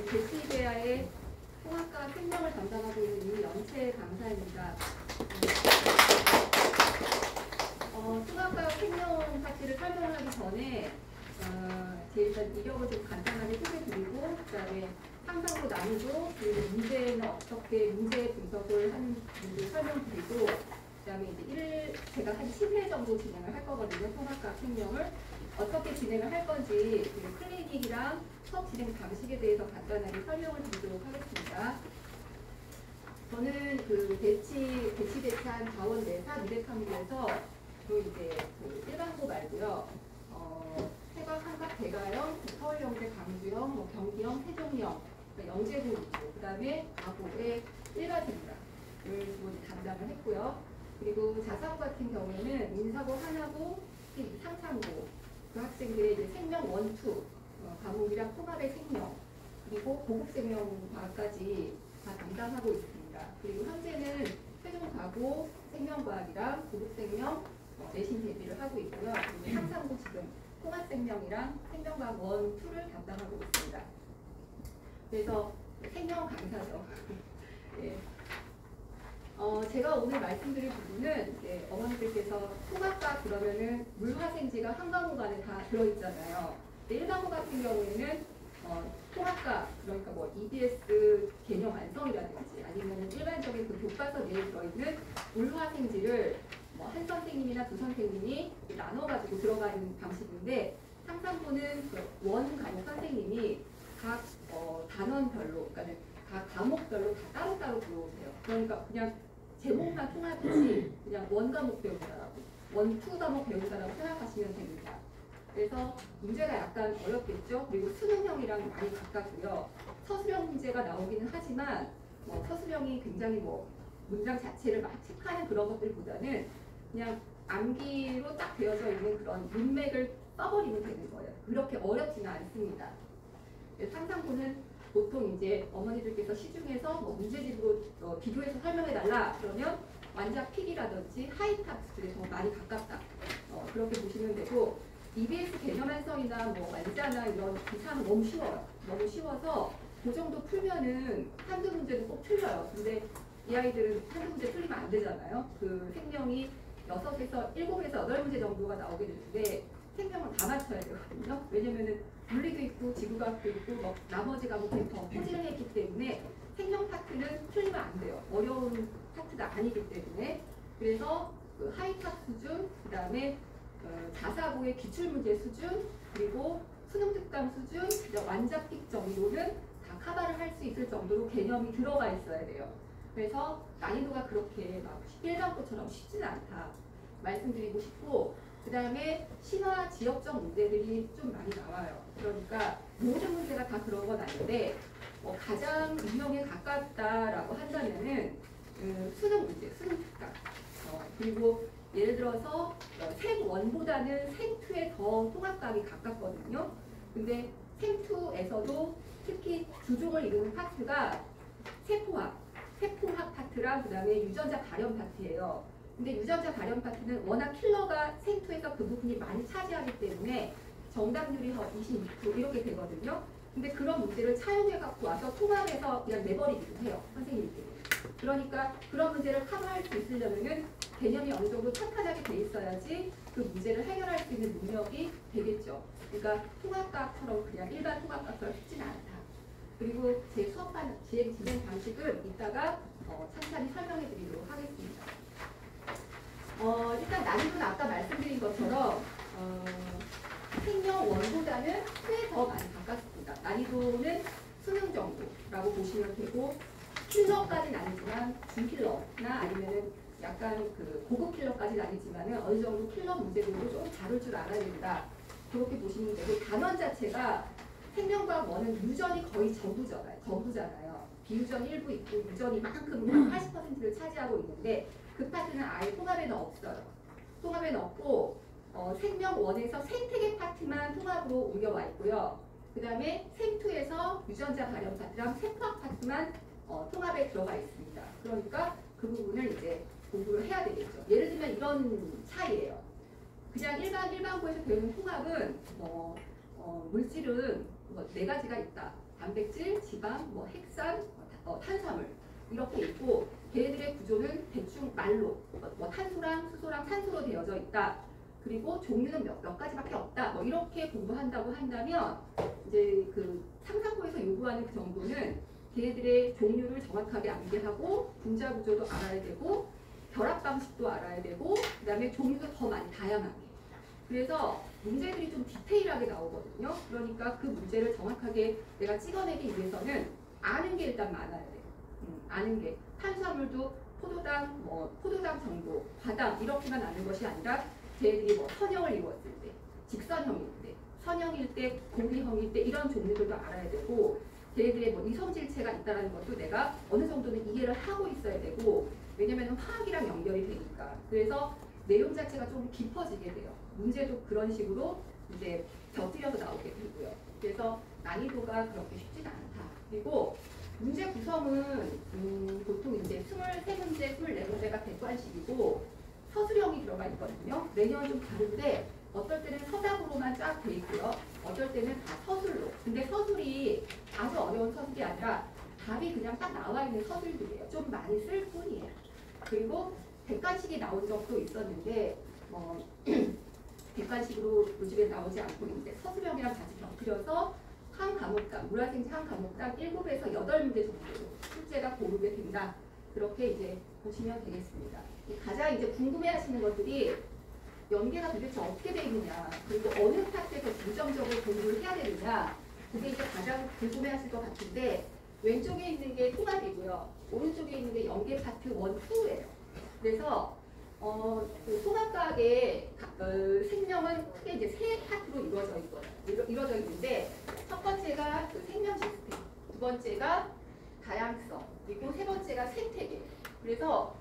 대치대야의 통합과 생명을 담당하고 있는 이연채 강사입니다. 통합과 생명 파트를 설명하기 전에 일단 이력을 좀 간단하게 소개드리고 그다음에 상상으로 나누고 그리고 문제는 어떻게 문제 분석을 하는지 설명드리고 그다음에 이제 제가 한 10회 정도 진행을 할 거거든요. 통합과 생명을 어떻게 진행을 할 건지 그리고 클리닉이랑 수업 진행 방식에 대해서 간단하게 설명을 드리도록 하겠습니다. 저는 그 대치대찬 자원 내사 미래탐구에서 또 이제 그 일반고 말고요. 세각, 삼각, 대가형, 서울영재, 광주형, 뭐 경기형, 세종형, 영재고 있고 그다음에 가고의 일반입니다. 을 담당을 했고요. 그리고 자사고 같은 경우에는 인사고, 하나고, 상상고 그 학생들의 이제 생명 1, 2 과목이랑 통합의 생명 그리고 고급생명과학까지 다 담당하고 있습니다. 그리고 현재는 세종과고 생명과학이랑 고급생명 내신 대비를 하고 있고요. 그리고 상상고 지금 통합생명이랑 생명과학 1, 2를 담당하고 있습니다. 그래서 생명 강사죠. 네. 제가 오늘 말씀드릴 부분은 어머니들께서 통합과 그러면은 물화생지가 한 과목 안에 다 들어있잖아요. 일반고 같은 경우에는 통합과 그러니까 뭐 EBS 개념 완성이라든지 아니면 일반적인 그 교과서 내에 들어있는 물화생지를 뭐 한 선생님이나 두 선생님이 나눠가지고 들어가는 방식인데 상상고는 그 원 과목 선생님이 각 단원별로 그러니까 각 과목별로 다 따로따로 들어오세요. 그러니까 그냥 제목만 통합이지 그냥 원 과목 배운다라고 원, 투 과목 배운다라고 생각하시면 됩니다. 그래서 문제가 약간 어렵겠죠. 그리고 수능형이랑 많이 가깝고요. 서술형 문제가 나오기는 하지만 서술형이 굉장히 문장 자체를 막 체크하는 그런 것들보다는 그냥 암기로 딱 되어져 있는 그런 문맥을 써버리면 되는 거예요. 그렇게 어렵지는 않습니다. 상상고는 보통 이제 어머니들께서 시중에서 문제집으로 비교해서 설명해달라 그러면 완작 픽이라든지 하이탑스에 더 많이 가깝다. 그렇게 보시면 되고 EBS 개념 완성이나 완자나 이런 기사는 너무 쉬워요. 너무 쉬워서 그 정도 풀면은 한두 문제는 꼭 틀려요. 근데 이 아이들은 한두 문제 틀리면 안 되잖아요. 그 생명이 6에서 7에서 8문제 정도가 나오게 되는데 생명을 다 맞춰야 되거든요. 왜냐면은 물리도 있고 지구과학도 있고 나머지 과목이 더 포진을 했기 때문에 생명 파트는 틀리면 안 돼요. 어려운 파트가 아니기 때문에. 그래서 그 하이탑 수준, 그 다음에 자사고의 기출문제 수준, 그리고 수능 특강 수준, 완작픽 정도는 다 커버를 할 수 있을 정도로 개념이 들어가 있어야 돼요. 그래서 난이도가 그렇게 막 일반고처럼 쉽지는 않다 말씀드리고 싶고 그 다음에 신화 지역적 문제들이 좀 많이 나와요. 그러니까 모든 문제가 다 그런 건 아닌데 가장 운명에 가깝다라고 한다면은 수능 문제, 수능 특강 그리고 예를 들어서 생1보다는 생2에 더 통합감이 가깝거든요. 근데 생2에서도 특히 주종을 이루는 파트가 세포학 파트랑 그 다음에 유전자 발현 파트예요. 근데 유전자 발현 파트는 워낙 킬러가 생2에서 그 부분이 많이 차지하기 때문에 정답률이 26% 이렇게 되거든요. 근데 그런 문제를 차용해 갖고 와서 통합해서 그냥 내버리기도 해요. 선생님들이. 그러니까 그런 문제를 커버할 수 있으려면은 개념이 어느 정도 탄탄하게 돼 있어야지 그 문제를 해결할 수 있는 능력이 되겠죠. 그러니까 통합과학처럼 그냥 일반 통합과학처럼 쉽지는 않다. 그리고 제 수업한 진행 방식은 이따가 천천히 설명해 드리도록 하겠습니다. 일단 난이도는 아까 말씀드린 것처럼 생명 1보다는 2에 더 많이 가깝습니다. 난이도는 수능 정도라고 보시면 되고 킬러까지는 아니지만 중킬러나 아니면은 약간 그 고급 킬러까지는 아니지만은 어느 정도 킬러 문제들도 좀 다룰 줄 알아야 된다. 그렇게 보시면 되고 단원 자체가 생명과학 1은 유전이 거의 전부잖아요. 비유전이 일부 있고 유전이 만큼 80%를 차지하고 있는데 그 파트는 아예 통합에는 없어요. 통합에는 없고 생명 1에서 생태계 파트만 통합으로 옮겨와 있고요. 그 다음에 생2에서 유전자 발현 파트랑 세포학 파트만 통합에 들어가 있습니다. 그러니까 그 부분을 이제 공부를 해야 되겠죠. 예를 들면 이런 차이예요. 그냥 일반고에서 배우는 통합은 물질은 4가지가 있다. 단백질, 지방, 뭐 핵산, 탄수화물 이렇게 있고 걔네들의 구조는 대충 말로 뭐 탄소랑 수소랑 산소로 되어져 있다. 그리고 종류는 몇 가지밖에 없다. 뭐 이렇게 공부한다고 한다면 이제 그 상상고에서 요구하는 그 정도는 걔네들의 종류를 정확하게 암기하고 분자 구조도 알아야 되고 결합 방식도 알아야 되고 그다음에 종류도 더 많이 다양하게. 그래서 문제들이 좀 디테일하게 나오거든요. 그러니까 그 문제를 정확하게 내가 찍어내기 위해서는 아는 게 일단 많아야 돼요. 아는 게 탄수화물도 포도당 정도, 과당 이렇게만 아는 것이 아니라 쟤들이 뭐 선형을 이루었을 때, 직선형일 때, 선형일 때, 고리형일 때 이런 종류들도 알아야 되고 쟤들의 뭐 이성질체가 있다는 것도 내가 어느 정도는 이해를 하고 있어야 되고 왜냐면 화학이랑 연결이 되니까. 그래서 내용 자체가 좀 깊어지게 돼요. 문제도 그런 식으로 이제 곁들여서 나오게 되고요. 그래서 난이도가 그렇게 쉽지는 않다. 그리고 문제 구성은 보통 이제 23문제, 24문제가 객관식이고 서술형이 들어가 있거든요. 매년 좀 다른데 어떨 때는 서답으로만 쫙 돼 있고요. 어떨 때는 다 서술로. 근데 서술이 아주 어려운 서술이 아니라 답이 그냥 딱 나와 있는 서술들이에요. 좀 많이 쓸 뿐이에요. 그리고 객관식이 나온 적도 있었는데 객관식으로 요즘에 나오지 않고 이제 서술형이랑 같이 곁들여서 한 과목당, 물화생지 한 과목당 7에서 8문제 정도로 숙제가 고르게 된다. 그렇게 이제 보시면 되겠습니다. 가장 이제 궁금해하시는 것들이 연계가 도대체 어떻게 되어 있느냐, 그리고 어느 파트에서 중점적으로 공부를 해야 되느냐, 그게 이제 가장 궁금해하실 것 같은데 왼쪽에 있는 게 통합이고요, 오른쪽에 있는 게 연계 파트 1, 2예요. 그래서 그 통합과학의 생명은 크게 이제 3파트로 이루어져 있는데 첫 번째가 그 생명 시스템, 두 번째가 다양성, 그리고 세 번째가 생태계. 그래서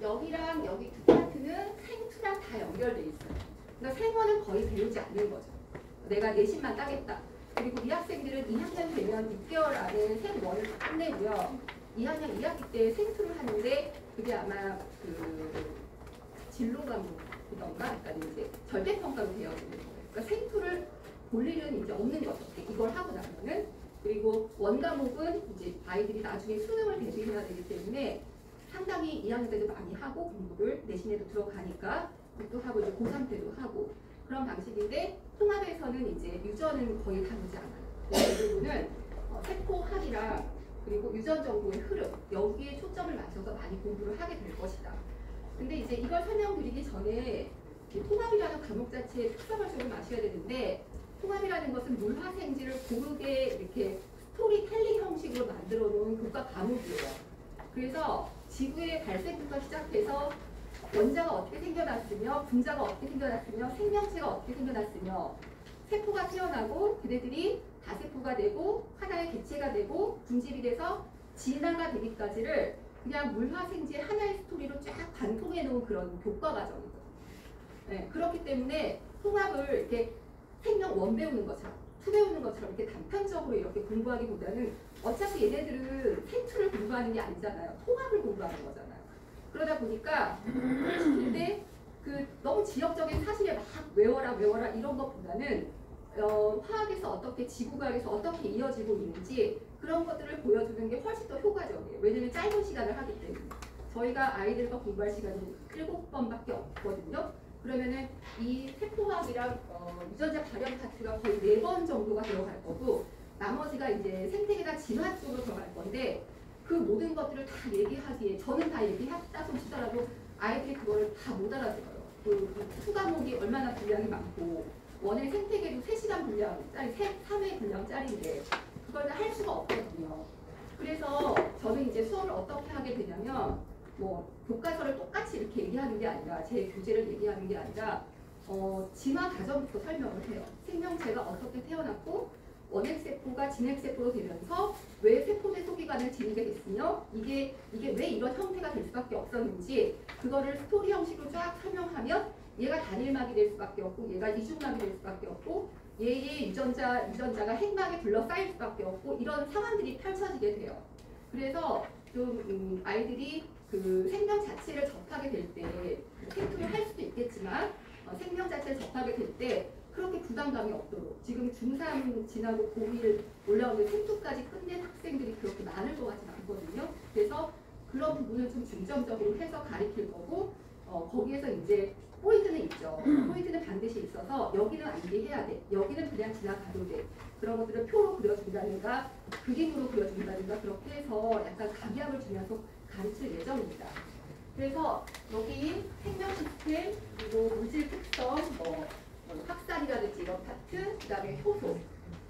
여기랑 여기 두 파트는 생투랑 다 연결돼 있어요. 그러니까 생원은 거의 배우지 않는 거죠. 내가 내신만 따겠다. 그리고 이 학생들은 2학년 되면 6개월 안에 생원을 다 끝내고요. 2학년 2학기 때 생투를 하는데 그게 아마 그 진로 과목이던가, 그러니까 이제 절대평가로 되어지는 거예요. 그러니까 생투를 볼 일은 이제 없는 거죠. 이걸 하고 나면은. 그리고 원과목은 이제 아이들이 나중에 수능을 대비해야 되기 때문에 상당히 2학년 때도 많이 하고 공부를 내신에도 들어가니까 또 하고 이제 고3 때도 하고 그런 방식인데 통합에서는 이제 유전은 거의 다루지 않아요. 대부분은 세포학이랑 그리고 유전 정보의 흐름 여기에 초점을 맞춰서 많이 공부를 하게 될 것이다. 근데 이제 이걸 설명드리기 전에 통합이라는 과목 자체의 특성을 조금 아셔야 되는데 통합이라는 것은 물화생지를 고르게 이렇게 스토리텔링 형식으로 만들어 놓은 교과 과목이에요. 그래서 지구의 발생부터 시작해서 원자가 어떻게 생겨났으며 분자가 어떻게 생겨났으며 생명체가 어떻게 생겨났으며 세포가 태어나고 그네들이 다세포가 되고 하나의 개체가 되고 분집이 돼서 진화가 되기까지를 그냥 물화생지의 하나의 스토리로 쫙 관통해 놓은 그런 교과 과정이거든요. 네, 그렇기 때문에 통합을 이렇게 생명 1 배우는 것처럼 2 배우는 것처럼 이렇게 단편적으로 이렇게 공부하기보다는 어차피 얘네들은 생투를 공부하는 게 아니잖아요. 통합을 공부하는 거잖아요. 그러다 보니까 근데 그 너무 지역적인 사실에 막 외워라 이런 것보다는 화학에서 어떻게 지구과학에서 어떻게 이어지고 있는지 그런 것들을 보여주는 게 훨씬 더 효과적이에요. 왜냐면 짧은 시간을 하기 때문에. 저희가 아이들과 공부할 시간이 7번밖에 없거든요. 그러면은 이 세포학이랑 유전자 발현 파트가 거의 4번 정도가 들어갈 거고 나머지가 이제 생태계나 진화 쪽으로 들어갈 건데 그 모든 것들을 다 얘기하기에 저는 다 얘기했다 손 치더라도 아이들이 그거를 다 못 알아들어요. 그 수과목이 얼마나 분량이 많고 원의 생태계도 3시간 분량짜리 3회 분량짜리인데 그걸 다 할 수가 없거든요. 그래서 저는 이제 수업을 어떻게 하게 되냐면 뭐 교과서를 똑같이 이렇게 얘기하는 게 아니라 제 교재를 얘기하는 게 아니라 진화 과정부터 설명을 해요. 생명체가 어떻게 태어났고 원핵세포가 진핵세포로 되면서 왜 세포 내 소기관을 지니게 됐으며 이게 왜 이런 형태가 될 수밖에 없었는지 그거를 스토리 형식으로 쫙 설명하면 얘가 단일막이 될 수밖에 없고 얘가 이중막이 될 수밖에 없고 얘의 유전자가 핵막에 둘러싸일 수밖에 없고 이런 상황들이 펼쳐지게 돼요. 그래서 좀 아이들이 그 생명 자체를 접하게 될 때 생투를 할 수도 있겠지만 생명 자체를 접하게 될 때 그렇게 부담감이 없도록 지금 중3 지나고 고1 올라오는 생투까지 끝낸 학생들이 그렇게 많을 것 같지는 않거든요. 그래서 그런 부분을 좀 중점적으로 해서 가르칠 거고 거기에서 이제 포인트는 있죠. 포인트는 반드시 있어서 여기는 암기해야 돼. 여기는 그냥 지나가도 돼. 그런 것들을 표로 그려준다든가 그림으로 그려준다든가 그렇게 해서 약간 감약을 주면서 가르칠 예정입니다. 그래서 여기 생명 시스템, 그리고 물질 특성, 학살이라든지 이런 파트, 그 다음에 효소.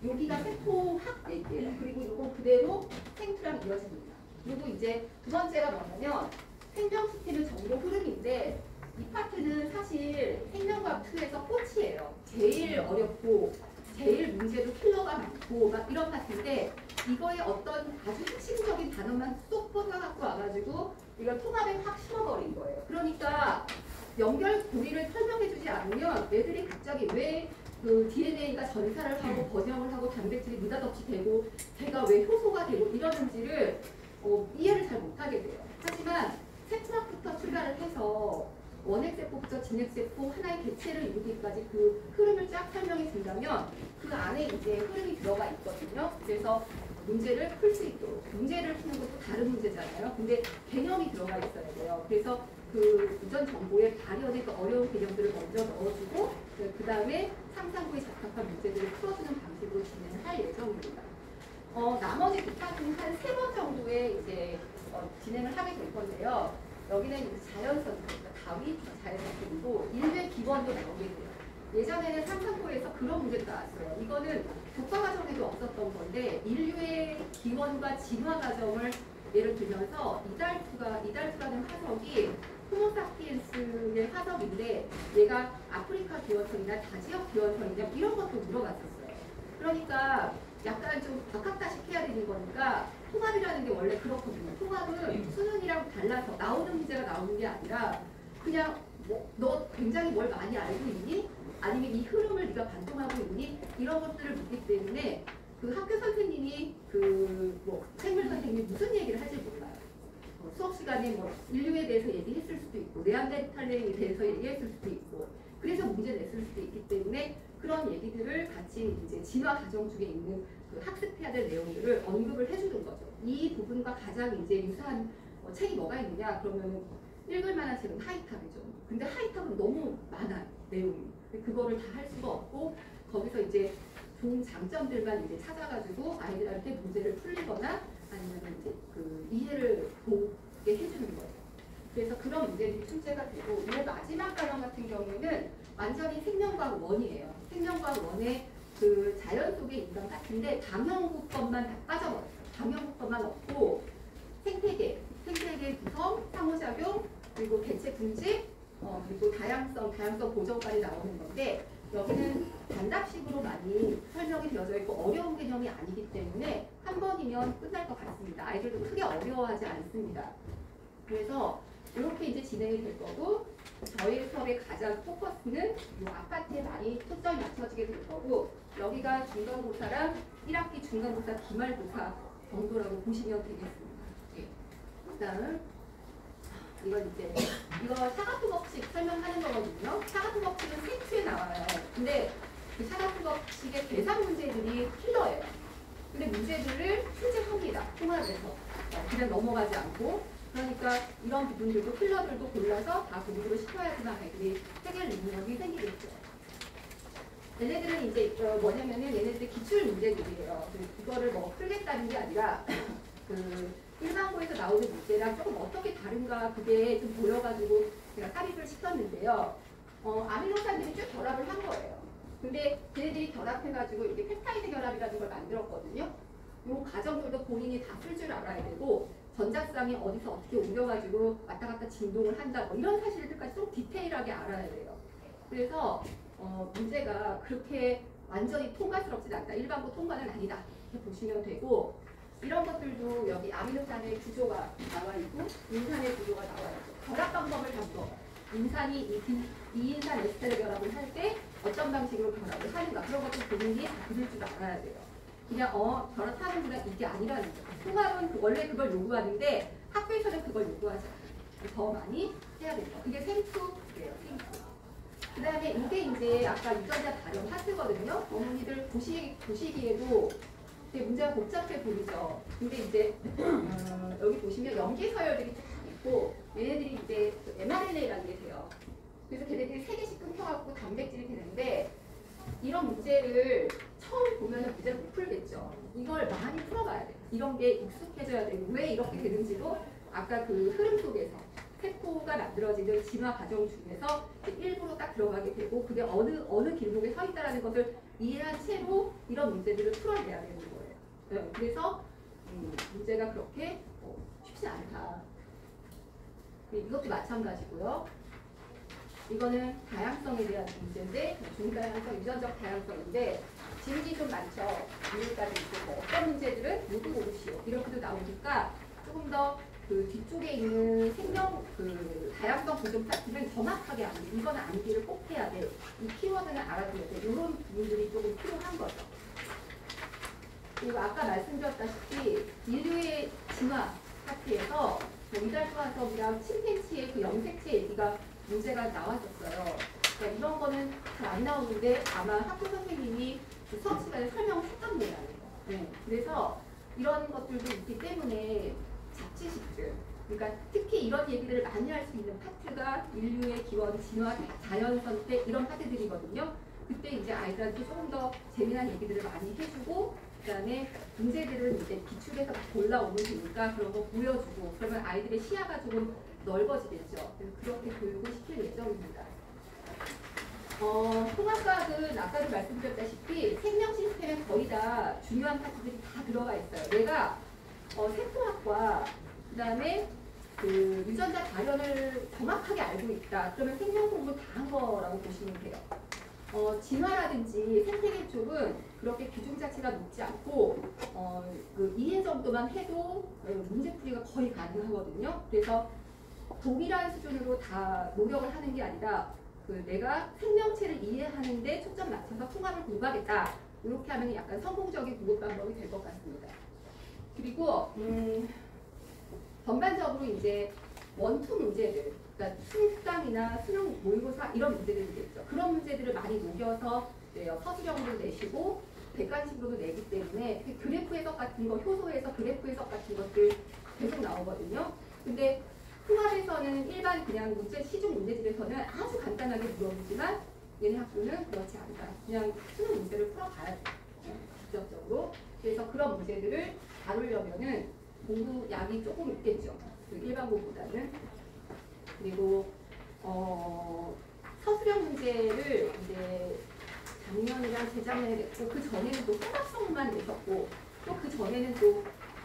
여기가 세포학 얘기예요. 그리고 이거 그대로 생투랑 이어집니다. 그리고 이제 두 번째가 뭐냐면 생명 시스템은 정보 흐름인데 이 파트는 사실 생명과학 2에서 꽃이에요. 제일 어렵고 제일 문제도 킬러가 많고 막 이런 파트인데 이거에 어떤 아주 핵심적인 단어만 쏙 뽑아갖고 와가지고 이걸 통합에 확 심어버린 거예요. 그러니까 연결 고리를 설명해주지 않으면 애들이 갑자기 왜 그 DNA가 전사를 하고 번영을 하고 단백질이 느닷없이 되고 제가 왜 효소가 되고 이러는지를 이해를 잘 못하게 돼요. 하지만 세포학부터 출발을 해서 원핵세포부터 진핵세포 하나의 개체를 이루기까지 그 흐름을 쫙 설명해 준다면 그 안에 이제 흐름이 들어가 있거든요. 그래서 문제를 풀 수 있도록 문제를 푸는 것도 다른 문제잖아요. 근데 개념이 들어가 있어야 돼요. 그래서 그 이전 정보에 발현의 그 어려운 개념들을 먼저 넣어주고 그 다음에 상상구에 적합한 문제들을 풀어주는 방식으로 진행을 할 예정입니다. 나머지 부탁은 한 3번 정도의 이제 진행을 하게 될 건데요. 여기는 자연선, 그러니까 다윈 자연선이고 인류의 기원도 나오게 돼요. 예전에는 상상고에서 그런 문제도 나왔어요. 이거는 교과과정에도 없었던 건데 인류의 기원과 진화 과정을 예를 들면서 이달투라는 화석이 호모사피엔스의 화석인데 얘가 아프리카 기원성이나 다지역 기원성이냐 이런 것도 물어봤었어요. 그러니까 약간 좀 박학다식 해야 되는 거니까 통합이라는 게 원래 그렇거든요. 통합은 수능이랑 달라서 나오는 문제가 나오는 게 아니라 그냥 너 굉장히 뭘 많이 알고 있니? 아니면 이 흐름을 네가 반동하고 있니? 이런 것들을 묻기 때문에 그 학교 선생님이 생물 선생님이 무슨 얘기를 할지 몰라요. 수업 시간에 인류에 대해서 얘기했을 수도 있고 네안데르탈린에 대해서 얘기했을 수도 있고 그래서 문제 냈을 수도 있기 때문에 그런 얘기들을 같이 이제 진화 과정 중에 있는 그 학습해야 될 내용들을 언급을 해주는 거죠. 이 부분과 가장 이제 유사한 책이 뭐가 있느냐 그러면 읽을 만한 책은 하이탑이죠. 근데 하이탑은 너무 많아요 내용이. 그거를 다 할 수가 없고 거기서 이제 좋은 장점들만 이제 찾아가지고 아이들한테 문제를 풀리거나 아니면 이제 그 이해를 보게 해주는 거예요. 그래서 그런 문제들이 출제가 되고 이 마지막 과정 같은 경우에는 완전히 생명과학 1이에요. 생명과학 1의 그 자연 속의 인간 같은데 당형구법만 다 빠져버렸어요. 당형구법만 없고 생태계 구성, 상호작용, 그리고 개체 분집, 그리고 다양성 보정까지 나오는 건데 여기는 단답식으로 많이 설명이 되어져 있고 어려운 개념이 아니기 때문에 한 번이면 끝날 것 같습니다. 아이들도 크게 어려워하지 않습니다. 그래서 이렇게 이제 진행이 될 거고 저희 수업의 가장 포커스는 이 아파트에 많이 초점이 맞춰지게 될 거고 여기가 중간고사랑 1학기 중간고사 기말고사 정도라고 보시면 되겠습니다. 예. 그다음 이거 사가프 법칙 설명하는 거거든요. 사가프 법칙은 생투에 나와요. 근데 그 사가프 법칙의 계산 문제들이 킬러예요. 근데 문제들을 출제합니다. 통합해서 그냥 넘어가지 않고 그러니까 이런 부분들도 킬러들도 골라서 다 공부를 시켜야지만 아이들이 해결 능력이 생기겠죠. 얘네들은 이제 뭐냐면은 얘네들이 기출 문제들이에요. 이거를 풀겠다는 게 아니라 일반고에서 나오는 문제랑 조금 어떻게 다른가 그게 좀 보여가지고 제가 삽입을 시켰는데요. 아미노산들이 쭉 결합을 한 거예요. 근데 걔네들이 결합해가지고 이렇게 펩타이드 결합이라는 걸 만들었거든요. 이 과정들도 본인이 다 쓸 줄 알아야 되고 전자쌍이 어디서 어떻게 옮겨가지고 왔다 갔다 진동을 한다 이런 사실들까지 좀 디테일하게 알아야 돼요. 그래서 문제가 그렇게 완전히 통과스럽진 않다. 일반고 통과는 아니다. 이렇게 보시면 되고 이런 것들도 여기 아미노산의 구조가 나와 있고 인산의 구조가 나와 있고 결합 방법을 다 물어봐요. 인산이 이인산 에스테르 결합을 할 때 어떤 방식으로 결합을 하는가 그런 것도 본인이 다 그릴 줄 알아야 돼요. 그냥 결합하는구나 이게 아니라는 거예요. 통합은 원래 그걸 요구하는데 학교에서는 그걸 요구하지 않아요. 더 많이 해야 돼요. 그게 생투예요. 생투. 그 다음에 이게 이제 아까 유전자 발현 파트거든요. 어머니들 보시기에도 되게 문제가 복잡해 보이죠. 근데 이제 여기 보시면 염기 서열들이 쫙 있고 얘네들이 이제 mRNA라는 게 돼요. 그래서 걔네들이 3개씩 끊겨갖고 단백질이 되는데 이런 문제를 처음 보면 문제를 못 풀겠죠. 이걸 많이 풀어봐야 돼요. 이런 게 익숙해져야 되고 왜 이렇게 되는지도 아까 그 흐름 속에서 세포가 만들어지는 진화 과정 중에서 일부러 딱 들어가게 되고 그게 어느 길목에 서 있다는 것을 이해한 채로 이런 문제들을 풀어내야 되는 거예요. 네, 그래서 문제가 그렇게 쉽지 않다. 이것도 마찬가지고요. 이거는 다양성에 대한 문제인데 중다양성, 유전적 다양성인데 질문이 좀 많죠. 여기까지 있고 뭐 어떤 문제들은 모두 모르시오 이렇게도 나오니까 조금 더 그 뒤쪽에 있는 생명 그 다양성 보존 파트는 정확하게 암기, 이건 암기를 꼭 해야 돼. 이 키워드는 알아둬야 돼. 이런 부분들이 조금 필요한 거죠. 그리고 아까 말씀드렸다시피 인류의 진화 파트에서 이달수화석이랑 침팬지의 그 염색체 얘기가 문제가 나왔었어요. 그러니까 이런 거는 잘 안 나오는데 아마 학교 선생님이 그 수업 시간에 설명했던 거예요. 네. 그래서 이런 것들도 있기 때문에 자취식들, 그러니까 특히 이런 얘기들을 많이 할 수 있는 파트가 인류의 기원, 진화, 자연선택 이런 파트들이거든요. 그때 이제 아이들한테 조금 더 재미난 얘기들을 많이 해주고 그다음에 문제들은 이제 기출에서 막 올라오면 되니까 그런 거 보여주고 그러면 아이들의 시야가 조금 넓어지겠죠. 그래서 그렇게 교육을 시킬 예정입니다. 통합과학은 아까도 말씀드렸다시피 생명 시스템에 거의 다 중요한 파트들이 다 들어가 있어요. 내가 세포학과 그다음에 그 유전자 발현을 정확하게 알고 있다. 그러면 생명 공부 다 한 거라고 보시면 돼요. 진화라든지 생태계 쪽은 그렇게 비중 자체가 높지 않고 그 이해 정도만 해도 문제풀이가 거의 가능하거든요. 그래서 동일한 수준으로 다 노력을 하는 게 아니라 그 내가 생명체를 이해하는데 초점 맞춰서 통합을 공부하겠다. 이렇게 하면 약간 성공적인 공부 방법이 될 것 같습니다. 그리고 전반적으로 이제 원투 문제들, 그러니까 수능이나 수능 모의고사 이런 문제들이 있겠죠. 그런 문제들을 많이 녹여서 서술형으로 내시고 객관식으로도 내기 때문에 그래프 해석 같은 거, 효소 해석, 그래프 해석 같은 것들 계속 나오거든요. 근데 통합에서는 일반 그냥 문제, 시중 문제집에서는 아주 간단하게 물어보지만 얘네 학교는 그렇지 않다. 그냥 수능 문제를 풀어가야 돼요. 직접적으로. 그래서 그런 문제들을 다루려면은 공부 양이 조금 있겠죠. 그 일반 공부보다는. 그리고 서술형 문제를 이제 작년이랑 재작년에 냈고 그 전에는 또 통합성만 내셨고 또 그 전에는 또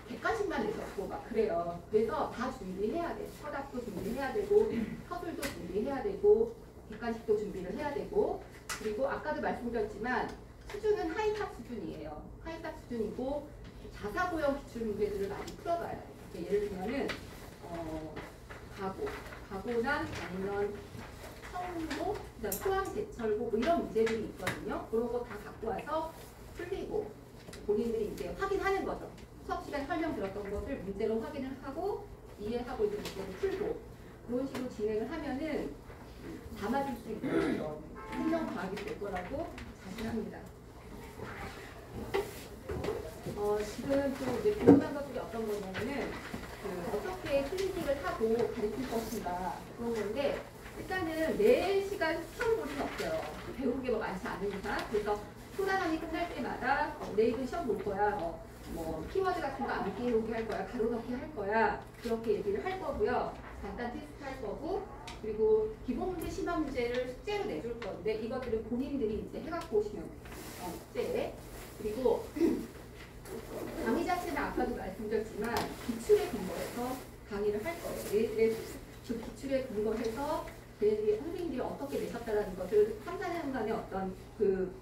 객관식만 내셨고 막 그래요. 그래서 다 준비해야 돼. 서답도 준비해야 되고 서술도 준비해야 되고 객관식도 준비를 해야 되고 그리고 아까도 말씀드렸지만 수준은 하이탑 수준이에요. 하이탑 수준이고 자사고형 기출 문제들을 많이 풀어봐야 돼요. 예를 들면은 가고나 아니면 성고, 그다음 포항 제철고 뭐 이런 문제들이 있거든요. 그런 거 다 갖고 와서 풀리고 본인들이 이제 확인하는 거죠. 수업 시간 설명 들었던 것을 문제로 확인을 하고 이해하고 이제 문제를 풀고 그런 식으로 진행을 하면은 담아줄 수 있는 그런 행정과학이 될 거라고 자신합니다. 지금 또 이제 궁금한 것들이 어떤 거냐면은 어떻게 클리닉을 하고 가르칠 것인가 그런 건데 일단은 4시간 시험 볼 수는 없어요. 배우는 게 뭐 많지 않은 이상. 그래서 소단원이 끝날 때마다 내일은 시험 볼 거야. 뭐 키워드 같은 거 암기 해오기 할 거야. 가로 넣기 할 거야. 그렇게 얘기를 할 거고요. 간단 테스트 할 거고 그리고 기본 문제, 심화 문제를 숙제로 내줄 건데 이것들은 본인들이 이제 해갖고 오시면 돼요. 숙제. 그리고 강의 자체는 아까도 말씀드렸지만 기출에 근거해서 강의를 할 거예요. 그 기출에 근거해서 선생님들이 어떻게 내셨다라는 것을 3, 4년간의 어떤 그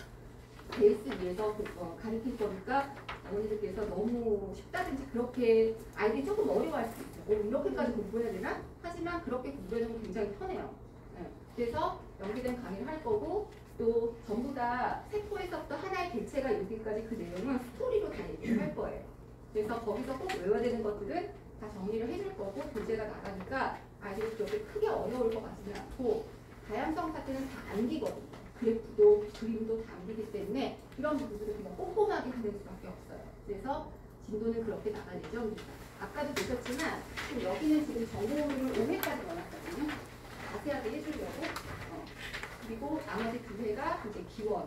베이스 위에서 가르칠 거니까 어머니들께서 너무 쉽다든지 그렇게 아이들이 조금 어려워할 수 있어요. 이렇게까지 공부해야 되나? 하지만 그렇게 공부해주면 굉장히 편해요. 네. 그래서 연계된 강의를 할 거고 또 전부 다 세포에서부터 하나의 개체가 여기까지 그 내용은 스토리로 다 얘기를 할 거예요. 그래서 거기서 꼭 외워야 되는 것들은 다 정리를 해줄 거고 교재가 나가니까 아이들이 그렇게 크게 어려울 것 같지는 않고 다양성 파트는 다 암기거든요. 그래프도 그림도 다 암기기 때문에 이런 부분들을 그냥 꼼꼼하게 하는 수밖에 없어요. 그래서 진도는 그렇게 나갈 예정입니다. 아까도 보셨지만 지금 여기는 지금 전공률을 5회까지 넣어놨거든요. 자세하게 해주려고. 그리고 나머지 2회가 이제 기원,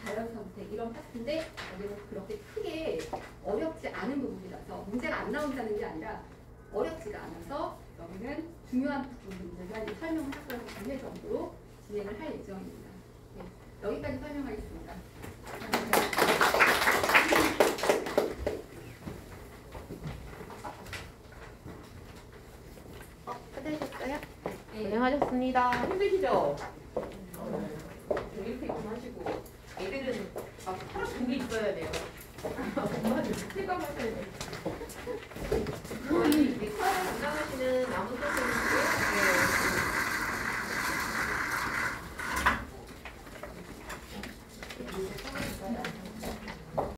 자연선택 이런 파트인데 여기는 그렇게 크게 어렵지 않은 부분이라서 문제가 안 나온다는 게 아니라 어렵지가 않아서 여기는 중요한 부분들만 설명을 할 거라서 2회 정도로 진행을 할 예정입니다. 네, 여기까지 설명하겠습니다. 끝내셨어요? 네. 고생하셨습니다. 힘드시죠? 이렇게 좀 하시고 애들은 막 하루 종일 있어야 돼요. 엄마들 생각하셔야 돼요. 저희 이제 클럽을 담당하시는 나무 선생님께요. 네.